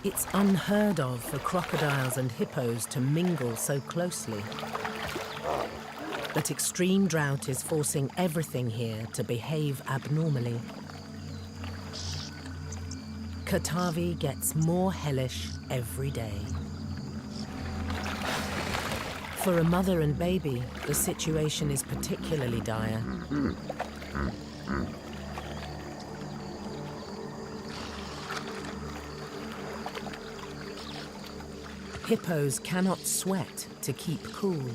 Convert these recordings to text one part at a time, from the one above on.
It's unheard of for crocodiles and hippos to mingle so closely. But extreme drought is forcing everything here to behave abnormally. Katavi gets more hellish every day. For a mother and baby, the situation is particularly dire. Hippos cannot sweat to keep cool.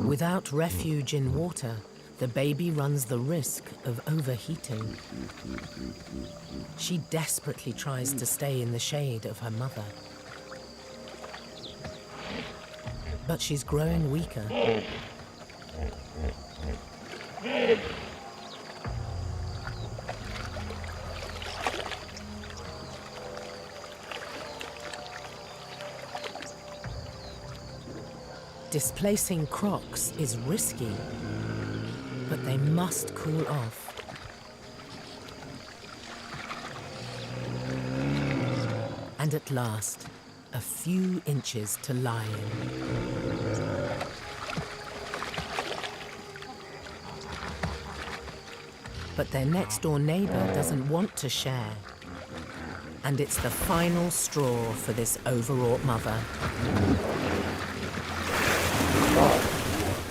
Without refuge in water, the baby runs the risk of overheating. She desperately tries to stay in the shade of her mother. But she's growing weaker. Displacing crocs is risky, but they must cool off. And at last, a few inches to lie in. But their next-door neighbor doesn't want to share. And it's the final straw for this overwrought mother.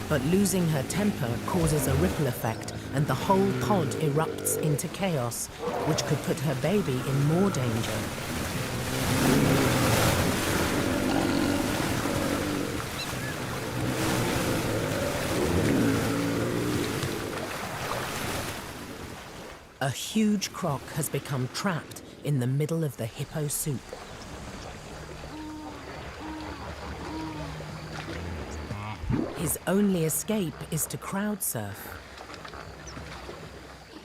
But losing her temper causes a ripple effect, and the whole pod erupts into chaos, which could put her baby in more danger. A huge croc has become trapped in the middle of the hippo soup. His only escape is to crowd surf.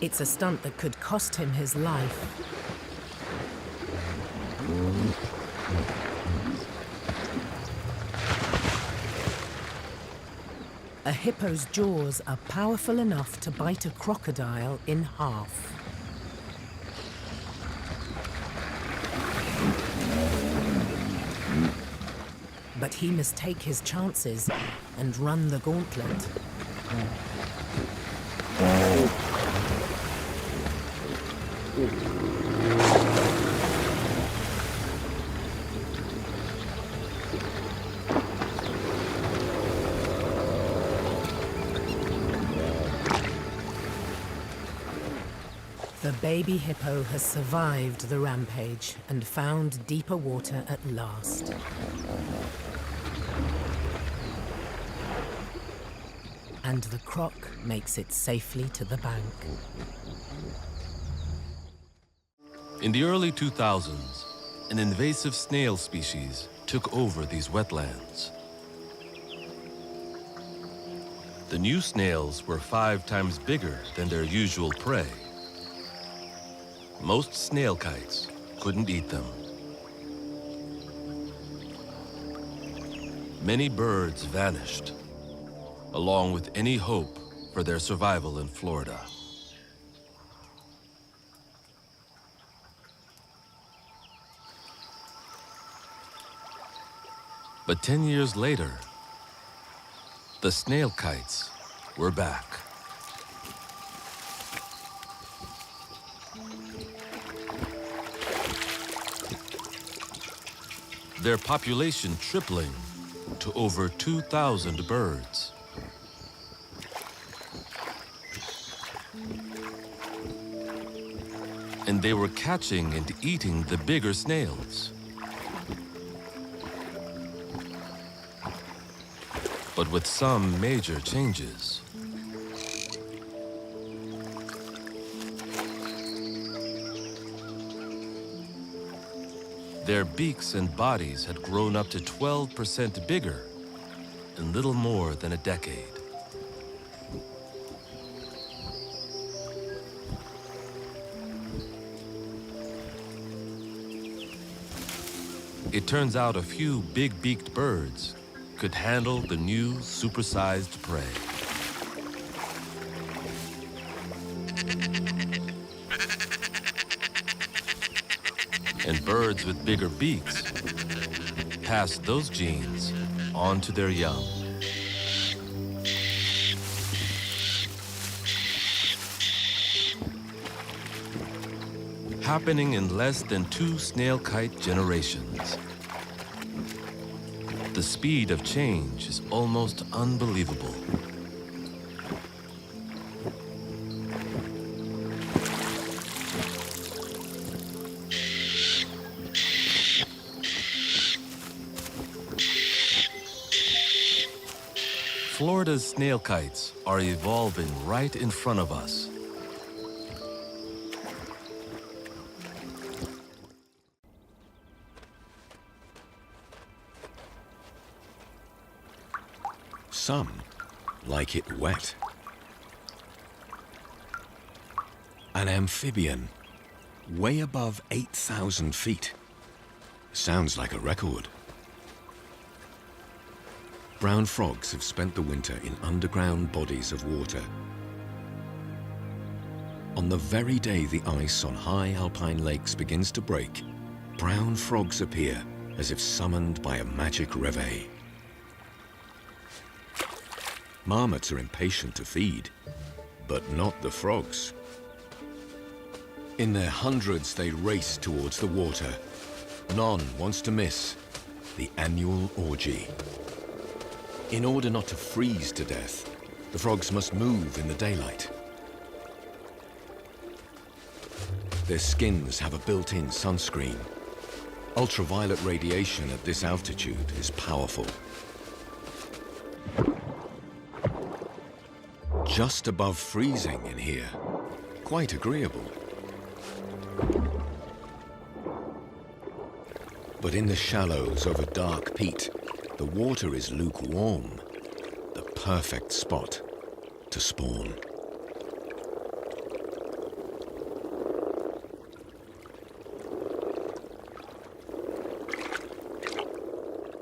It's a stunt that could cost him his life. A hippo's jaws are powerful enough to bite a crocodile in half. But he must take his chances and run the gauntlet. The baby hippo has survived the rampage and found deeper water at last. And the croc makes it safely to the bank. In the early 2000s, an invasive snail species took over these wetlands. The new snails were 5 times bigger than their usual prey. Most snail kites couldn't eat them. Many birds vanished, along with any hope for their survival in Florida. But 10 years later, the snail kites were back. Their population tripling to over 2,000 birds. And they were catching and eating the bigger snails. But with some major changes. Their beaks and bodies had grown up to 12% bigger in little more than a decade. It turns out a few big-beaked birds could handle the new supersized prey. and birds with bigger beaks pass those genes on to their young. Happening in less than 2 snail kite generations. The speed of change is almost unbelievable. Florida's snail kites are evolving right in front of us. Some like it wet. An amphibian, way above 8,000 feet. Sounds like a record. Brown frogs have spent the winter in underground bodies of water. On the very day the ice on high alpine lakes begins to break, brown frogs appear as if summoned by a magic reveille. Marmots are impatient to feed, but not the frogs. In their hundreds, they race towards the water. None wants to miss the annual orgy. In order not to freeze to death, the frogs must move in the daylight. Their skins have a built-in sunscreen. Ultraviolet radiation at this altitude is powerful. Just above freezing in here. Quite agreeable. But in the shallows over dark peat, the water is lukewarm. The perfect spot to spawn.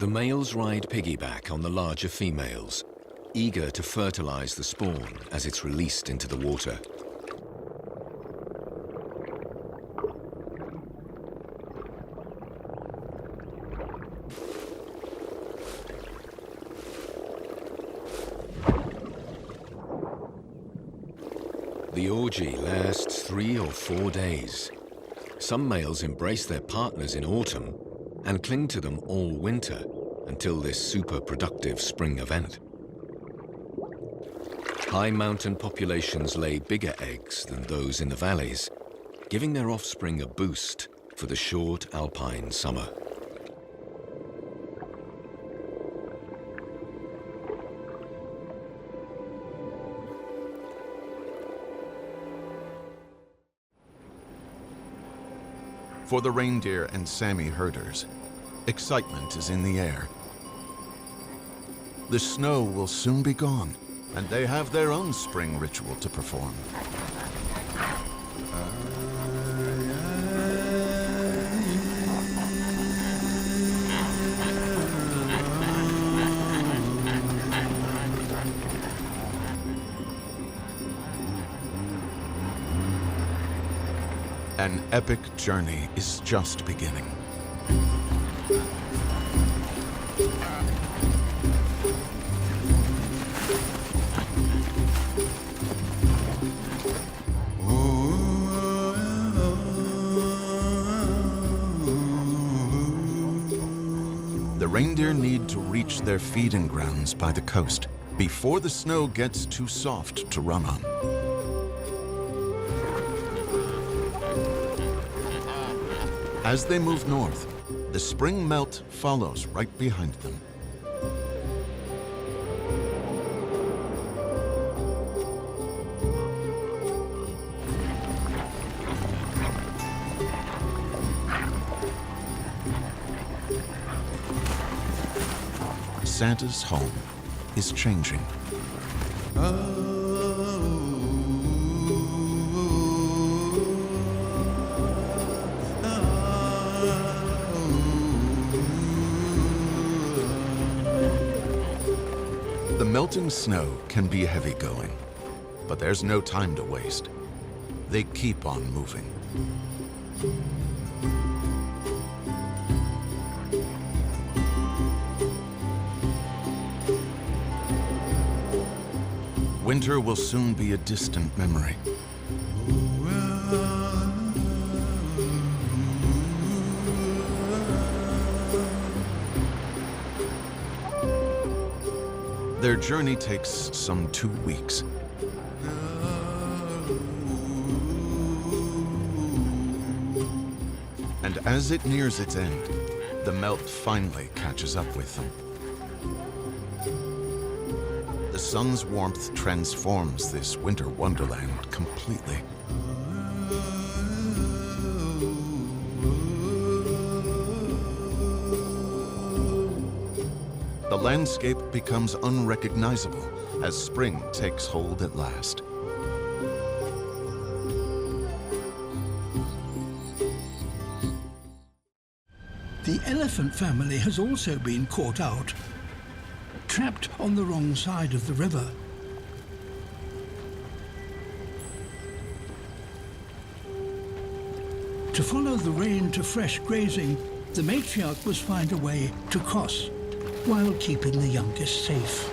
The males ride piggyback on the larger females, eager to fertilize the spawn as it's released into the water. The orgy lasts 3 or 4 days. Some males embrace their partners in autumn and cling to them all winter until this super productive spring event. High mountain populations lay bigger eggs than those in the valleys, giving their offspring a boost for the short alpine summer. For the reindeer and Sami herders, excitement is in the air. The snow will soon be gone, and they have their own spring ritual to perform. An epic journey is just beginning. The reindeer need to reach their feeding grounds by the coast before the snow gets too soft to run on. As they move north, the spring melt follows right behind them. Santa's home is changing. The melting snow can be heavy going, but there's no time to waste. They keep on moving. winter will soon be a distant memory. Their journey takes some 2 weeks. And as it nears its end, the melt finally catches up with them. The sun's warmth transforms this winter wonderland completely. The landscape becomes unrecognizable as spring takes hold at last. The elephant family has also been caught out, trapped on the wrong side of the river. To follow the rain to fresh grazing, the matriarch must find a way to cross while keeping the youngest safe.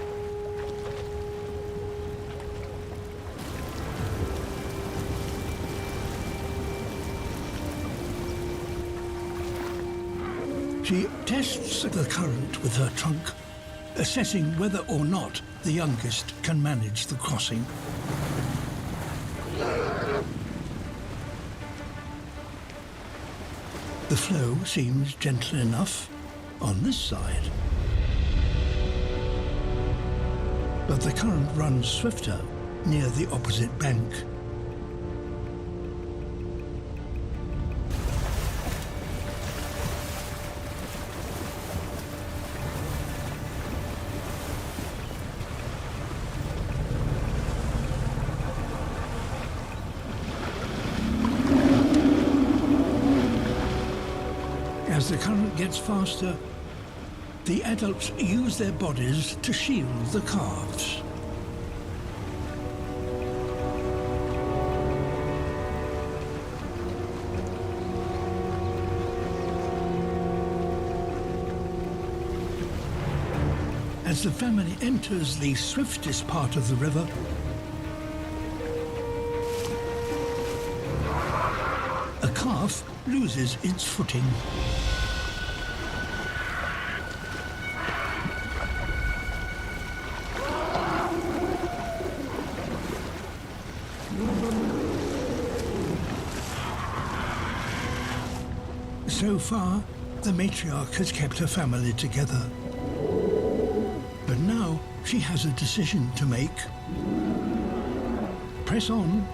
She tests the current with her trunk, assessing whether or not the youngest can manage the crossing. The flow seems gentle enough on this side, but the current runs swifter near the opposite bank. As the current gets faster, the adults use their bodies to shield the calves. As the family enters the swiftest part of the river, a calf loses its footing. So far, the matriarch has kept her family together. But now she has a decision to make. Press on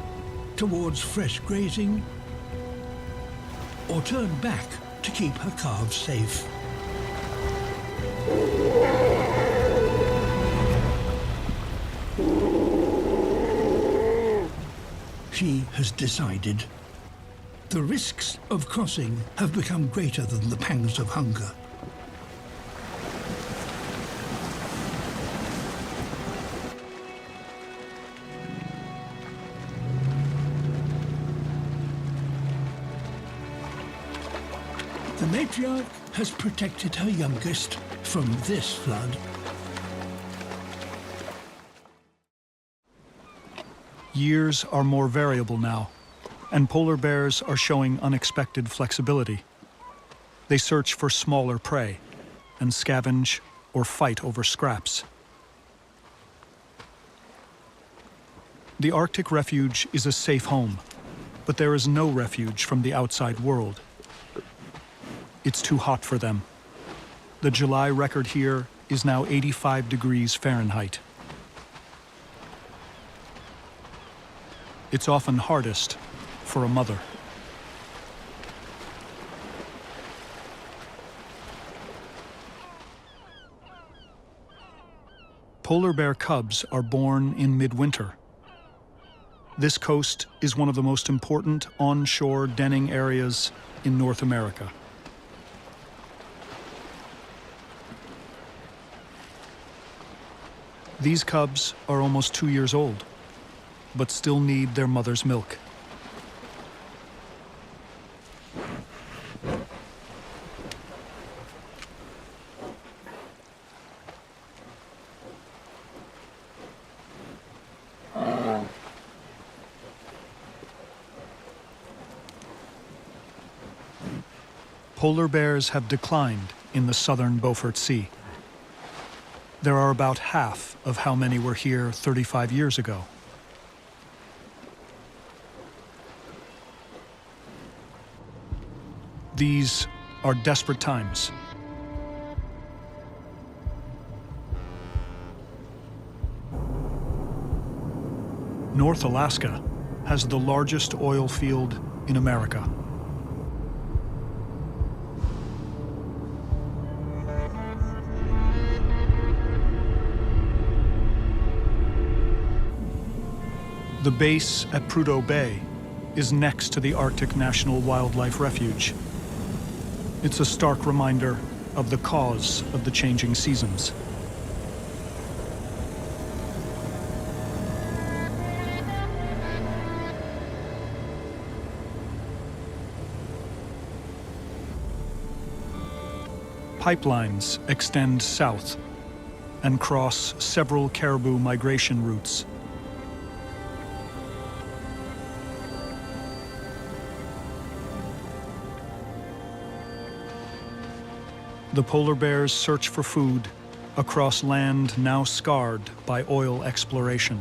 towards fresh grazing, or turn back to keep her calves safe. She has decided. The risks of crossing have become greater than the pangs of hunger. The matriarch has protected her youngest from this flood. Years are more variable now, and polar bears are showing unexpected flexibility. They search for smaller prey and scavenge or fight over scraps. The Arctic refuge is a safe home, but there is no refuge from the outside world. It's too hot for them. The July record here is now 85 degrees Fahrenheit. It's often hardest for a mother. Polar bear cubs are born in midwinter. This coast is one of the most important onshore denning areas in North America. These cubs are almost 2 years old, but still need their mother's milk. Polar bears have declined in the southern Beaufort Sea. There are about half of how many were here 35 years ago. These are desperate times. North Alaska has the largest oil field in America. The base at Prudhoe Bay is next to the Arctic National Wildlife Refuge. It's a stark reminder of the cause of the changing seasons. Pipelines extend south and cross several caribou migration routes. The polar bears search for food across land now scarred by oil exploration.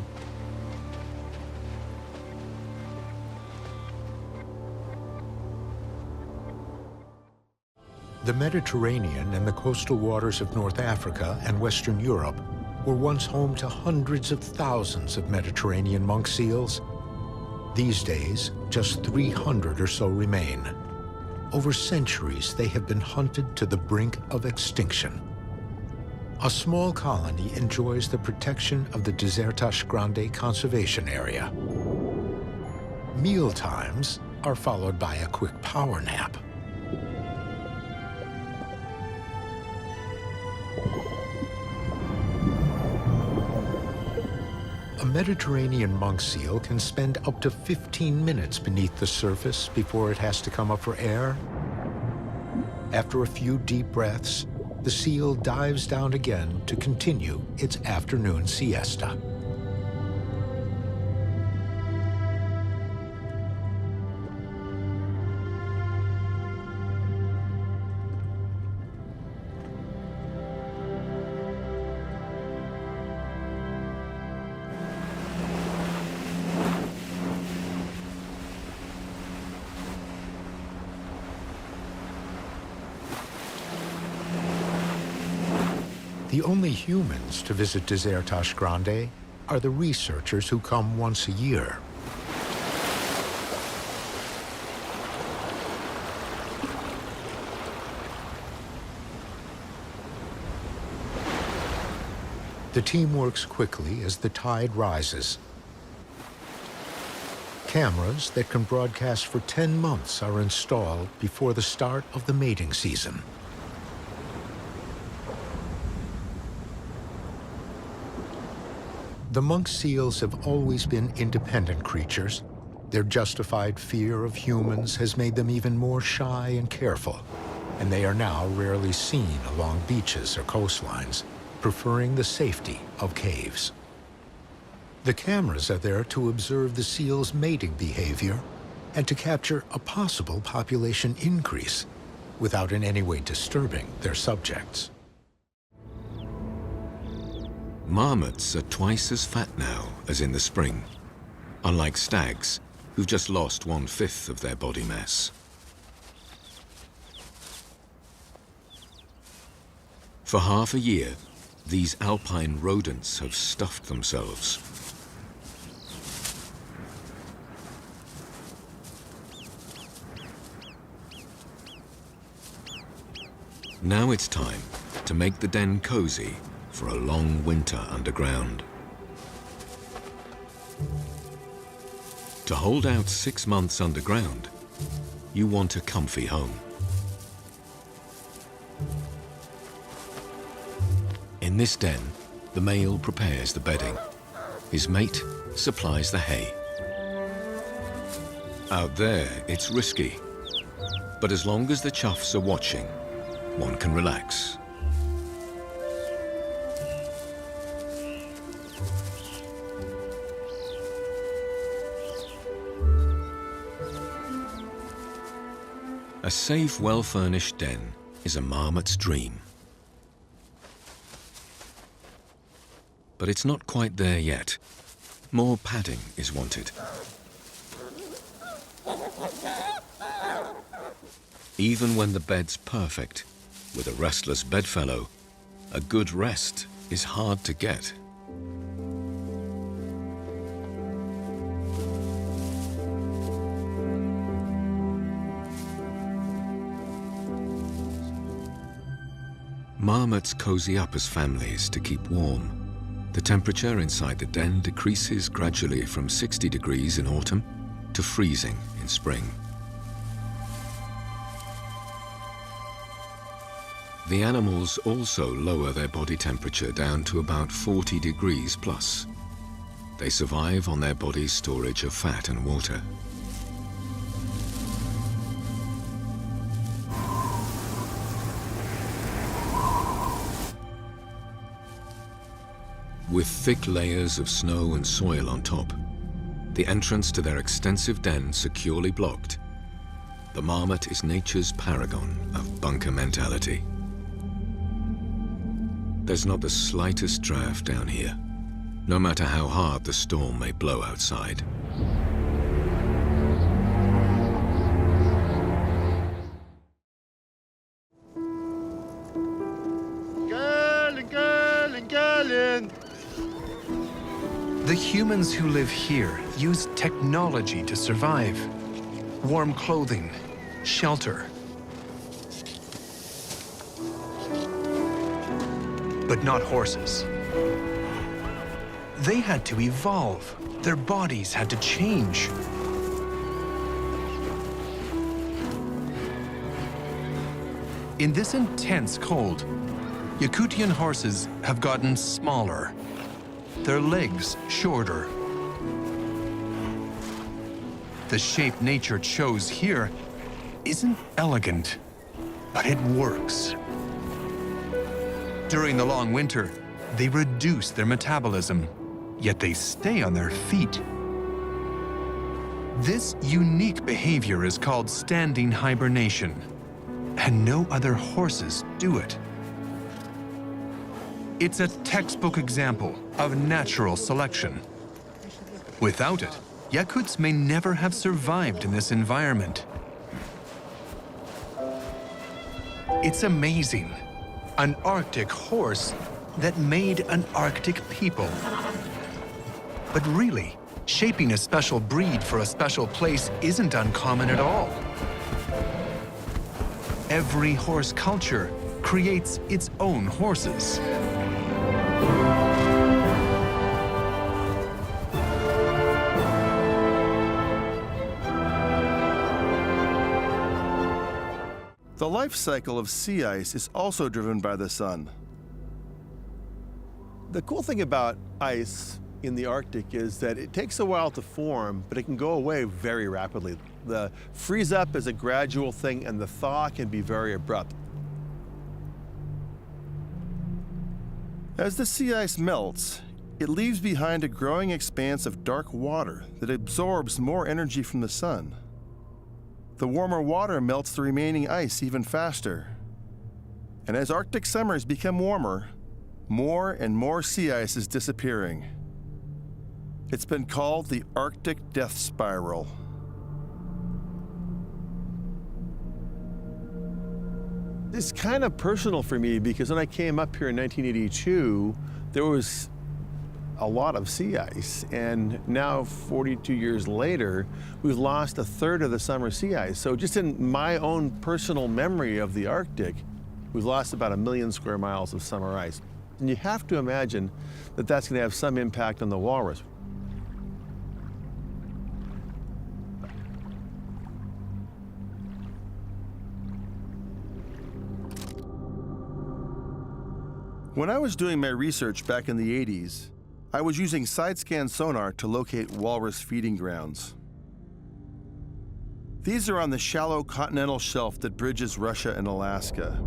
The Mediterranean and the coastal waters of North Africa and Western Europe were once home to hundreds of thousands of Mediterranean monk seals. These days, just 300 or so remain. Over centuries, they have been hunted to the brink of extinction. A small colony enjoys the protection of the Desertas Grande Conservation Area. Meal times are followed by a quick power nap. A Mediterranean monk seal can spend up to 15 minutes beneath the surface before it has to come up for air. After a few deep breaths, the seal dives down again to continue its afternoon siesta. The only humans to visit Desertas Grande are the researchers who come once a year. The team works quickly as the tide rises. Cameras that can broadcast for 10 months are installed before the start of the mating season. The monk seals have always been independent creatures. Their justified fear of humans has made them even more shy and careful, and they are now rarely seen along beaches or coastlines, preferring the safety of caves. The cameras are there to observe the seals' mating behavior and to capture a possible population increase without in any way disturbing their subjects. Marmots are twice as fat now as in the spring, unlike stags, who've just lost 1/5 of their body mass. For half a year, these alpine rodents have stuffed themselves. Now it's time to make the den cozy for a long winter underground. To hold out 6 months underground, you want a comfy home. In this den, the male prepares the bedding. His mate supplies the hay. Out there, it's risky. But as long as the choughs are watching, one can relax. A safe, well-furnished den is a marmot's dream. But it's not quite there yet. More padding is wanted. Even when the bed's perfect, with a restless bedfellow, a good rest is hard to get. Marmots cozy up as families to keep warm. The temperature inside the den decreases gradually from 60 degrees in autumn to freezing in spring. The animals also lower their body temperature down to about 40 degrees plus. They survive on their body's storage of fat and water. With thick layers of snow and soil on top, the entrance to their extensive den securely blocked, the marmot is nature's paragon of bunker mentality. There's not the slightest draft down here, no matter how hard the storm may blow outside. The humans who live here use technology to survive. Warm clothing, shelter. But not horses. They had to evolve. Their bodies had to change. In this intense cold, Yakutian horses have gotten smaller. Their legs shorter. The shape nature chose here isn't elegant, but it works. During the long winter, they reduce their metabolism, yet they stay on their feet. This unique behavior is called standing hibernation, and no other horses do it. It's a textbook example of natural selection. Without it, Yakuts may never have survived in this environment. It's amazing. An Arctic horse that made an Arctic people. But really, shaping a special breed for a special place isn't uncommon at all. Every horse culture creates its own horses. The life cycle of sea ice is also driven by the sun. The cool thing about ice in the Arctic is that it takes a while to form, but it can go away very rapidly. The freeze up is a gradual thing, and the thaw can be very abrupt. As the sea ice melts, it leaves behind a growing expanse of dark water that absorbs more energy from the sun. The warmer water melts the remaining ice even faster. And as Arctic summers become warmer, more and more sea ice is disappearing. It's been called the Arctic death spiral. It's kind of personal for me because when I came up here in 1982, there was a lot of sea ice, and now 42 years later, we've lost a third of the summer sea ice. So just in my own personal memory of the Arctic, we've lost about 1 million square miles of summer ice. And you have to imagine that that's going to have some impact on the walrus. When I was doing my research back in the 80s, I was using side-scan sonar to locate walrus feeding grounds. These are on the shallow continental shelf that bridges Russia and Alaska.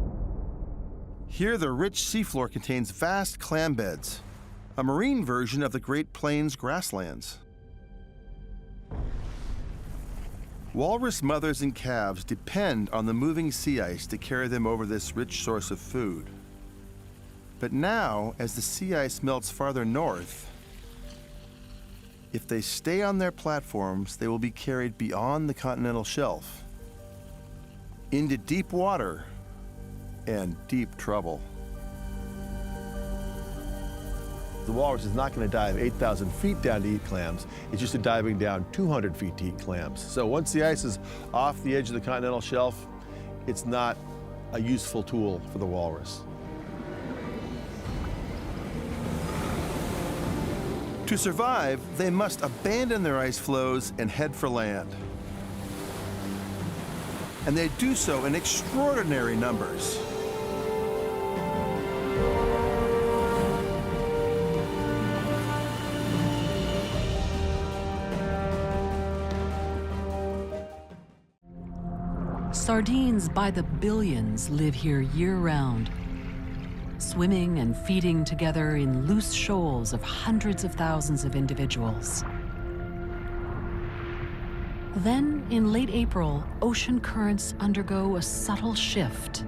Here, the rich seafloor contains vast clam beds, a marine version of the Great Plains grasslands. Walrus mothers and calves depend on the moving sea ice to carry them over this rich source of food. But now, as the sea ice melts farther north, if they stay on their platforms, they will be carried beyond the continental shelf into deep water and deep trouble. The walrus is not going to dive 8,000 feet down to eat clams. It's just diving down 200 feet to eat clams. So once the ice is off the edge of the continental shelf, it's not a useful tool for the walrus. To survive, they must abandon their ice floes and head for land. And they do so in extraordinary numbers. Sardines by the billions live here year-round, swimming and feeding together in loose shoals of hundreds of thousands of individuals. Then, in late April, ocean currents undergo a subtle shift.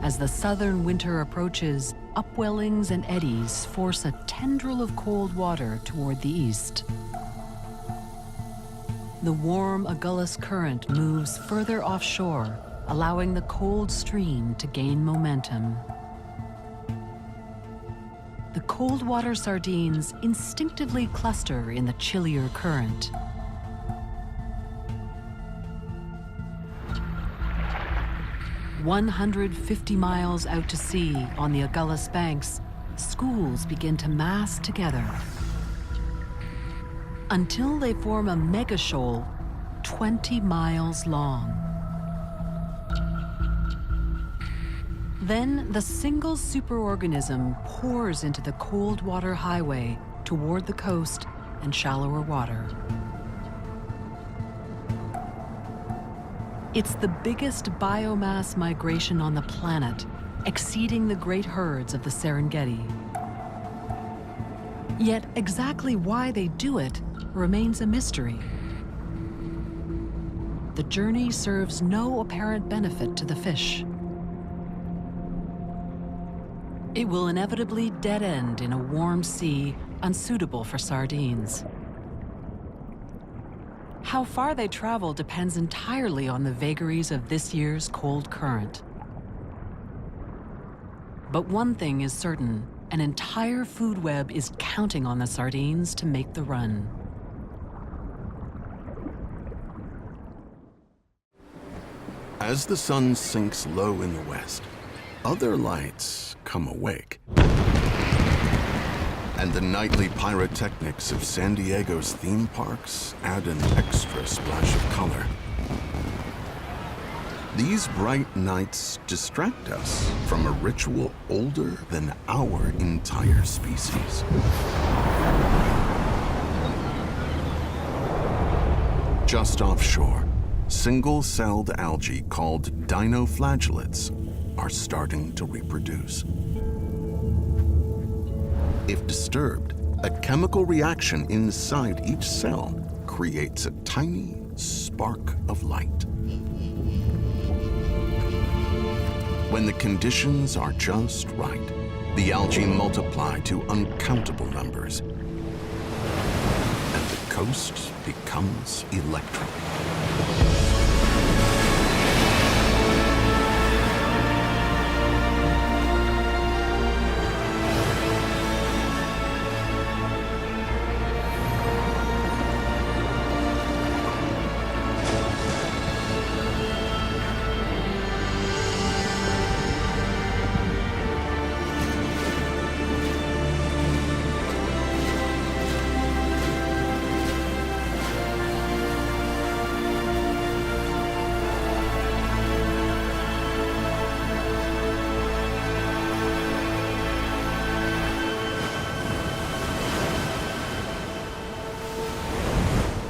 As the southern winter approaches, upwellings and eddies force a tendril of cold water toward the east. The warm Agulhas current moves further offshore, allowing the cold stream to gain momentum. The cold water sardines instinctively cluster in the chillier current. "150 miles out to sea on the Agulhas banks, schools begin to mass together until they form a megashoal 20 miles long. Then the single superorganism pours into the cold water highway toward the coast and shallower water. It's the biggest biomass migration on the planet, exceeding the great herds of the Serengeti. Yet exactly why they do it remains a mystery. The journey serves no apparent benefit to the fish. It will inevitably dead end in a warm sea unsuitable for sardines. How far they travel depends entirely on the vagaries of this year's cold current. But one thing is certain, an entire food web is counting on the sardines to make the run. As the sun sinks low in the west, other lights come awake. And the nightly pyrotechnics of San Diego's theme parks add an extra splash of color. These bright nights distract us from a ritual older than our entire species. Just offshore, single-celled algae called dinoflagellates are starting to reproduce. If disturbed, a chemical reaction inside each cell creates a tiny spark of light. When the conditions are just right, the algae multiply to uncountable numbers, and the coast becomes electric.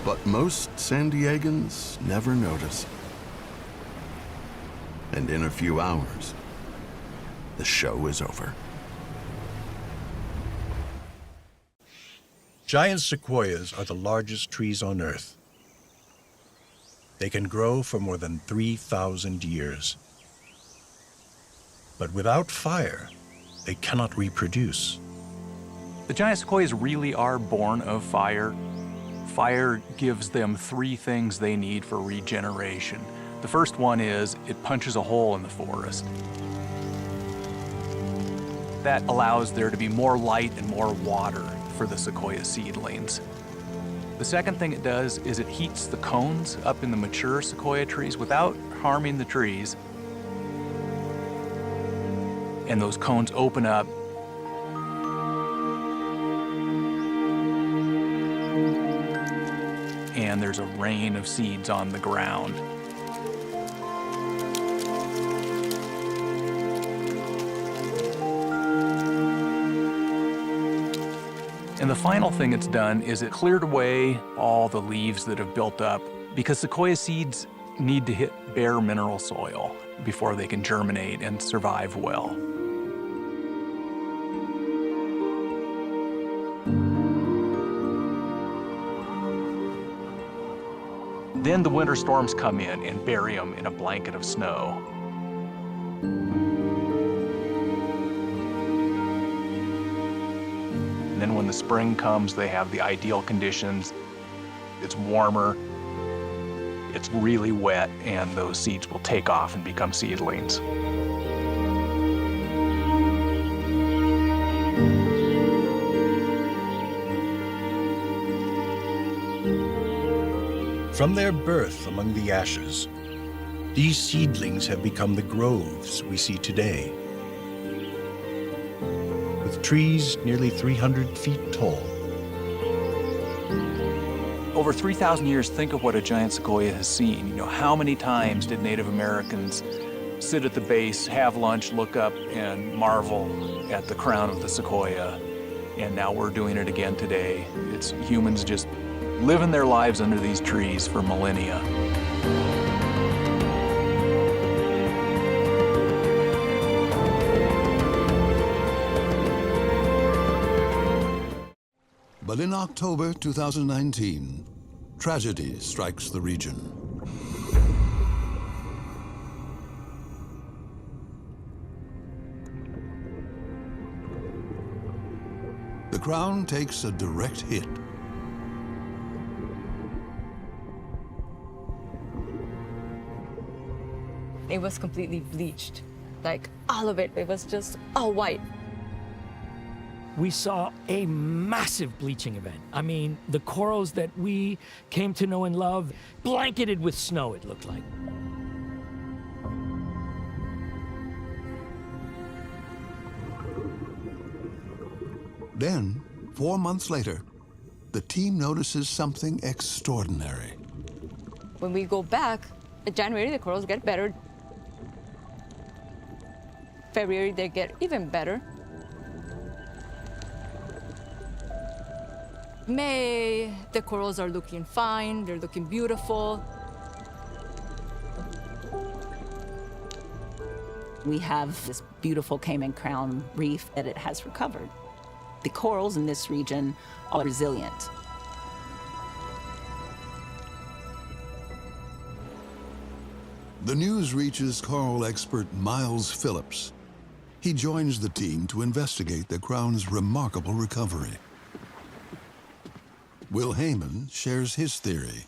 But most San Diegans never notice. And in a few hours, the show is over. Giant sequoias are the largest trees on Earth. They can grow for more than 3,000 years. But without fire, they cannot reproduce. The giant sequoias really are born of fire. Fire gives them three things they need for regeneration. The first one is it punches a hole in the forest. That allows there to be more light and more water for the sequoia seedlings. The second thing it does is it heats the cones up in the mature sequoia trees without harming the trees. And those cones open up. And there's a rain of seeds on the ground. And the final thing it's done is it cleared away all the leaves that have built up, because sequoia seeds need to hit bare mineral soil before they can germinate and survive well. Then the winter storms come in and bury them in a blanket of snow. And then when the spring comes, they have the ideal conditions. It's warmer, it's really wet, and those seeds will take off and become seedlings. From their birth among the ashes, these seedlings have become the groves we see today, with trees nearly 300 feet tall. Over 3,000 years, think of what a giant sequoia has seen. You know, how many times did Native Americans sit at the base, have lunch, look up, and marvel at the crown of the sequoia? And now we're doing it again today. It's humans just living their lives under these trees for millennia. But in October 2019, tragedy strikes the region. The crown takes a direct hit. It was completely bleached, like all of it. It was just all white. We saw a massive bleaching event. I mean, the corals that we came to know and love, blanketed with snow, it looked like. Then, 4 months later, the team notices something extraordinary. When we go back, in January, the corals get better. February, they get even better. May, the corals are looking fine, they're looking beautiful. We have this beautiful Cayman Crown reef that it has recovered. The corals in this region are resilient. The news reaches coral expert Miles Phillips. He joins the team to investigate the crown's remarkable recovery. Will Heyman shares his theory.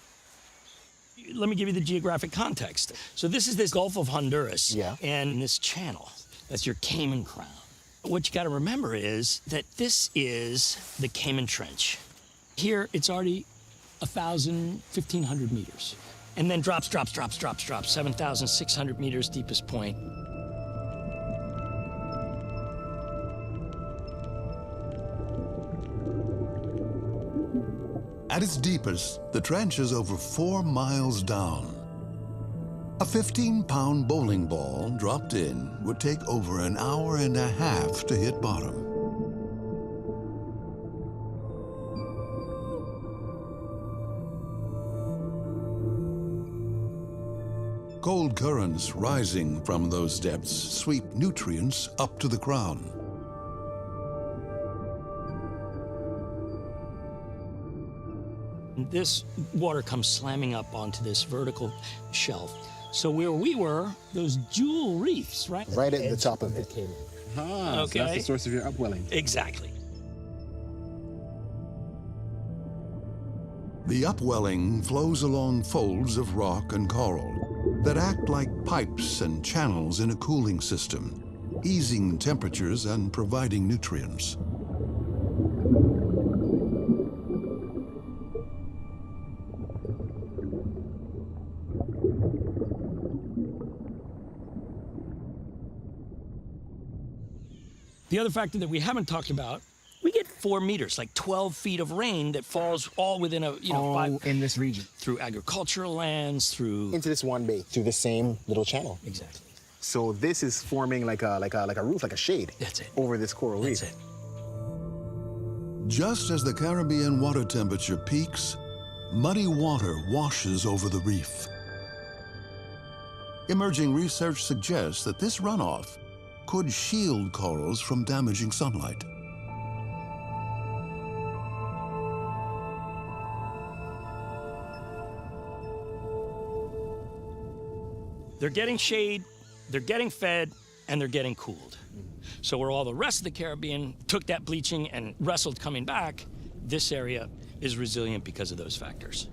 Let me give you the geographic context. So this is this Gulf of Honduras, and this channel. That's your Cayman Crown. What you got to remember is that this is the Cayman Trench. Here, it's already 1,000, 1,500 meters. And then drops, 7,600 meters deepest point. At its deepest, the trench is over 4 miles down. A 15-pound bowling ball dropped in would take over an hour and a half to hit bottom. Cold currents rising from those depths sweep nutrients up to the crown. This water comes slamming up onto this vertical shelf. So where we were, those jewel reefs, right? Right at the top of it. Ah, okay. So that's the source of your upwelling. Exactly. The upwelling flows along folds of rock and coral that act like pipes and channels in a cooling system, easing temperatures and providing nutrients. The other factor that we haven't talked about, we get 4 meters, like 12 feet of rain that falls all within a, in this region. Through agricultural lands, through... Into this one bay, through the same little channel. Exactly. So this is forming like a roof, like a shade. That's it. Over this coral reef. That's it. Just as the Caribbean water temperature peaks, muddy water washes over the reef. Emerging research suggests that this runoff could shield corals from damaging sunlight. They're getting shade, they're getting fed, and they're getting cooled. So where all the rest of the Caribbean took that bleaching and wrestled coming back, this area is resilient because of those factors.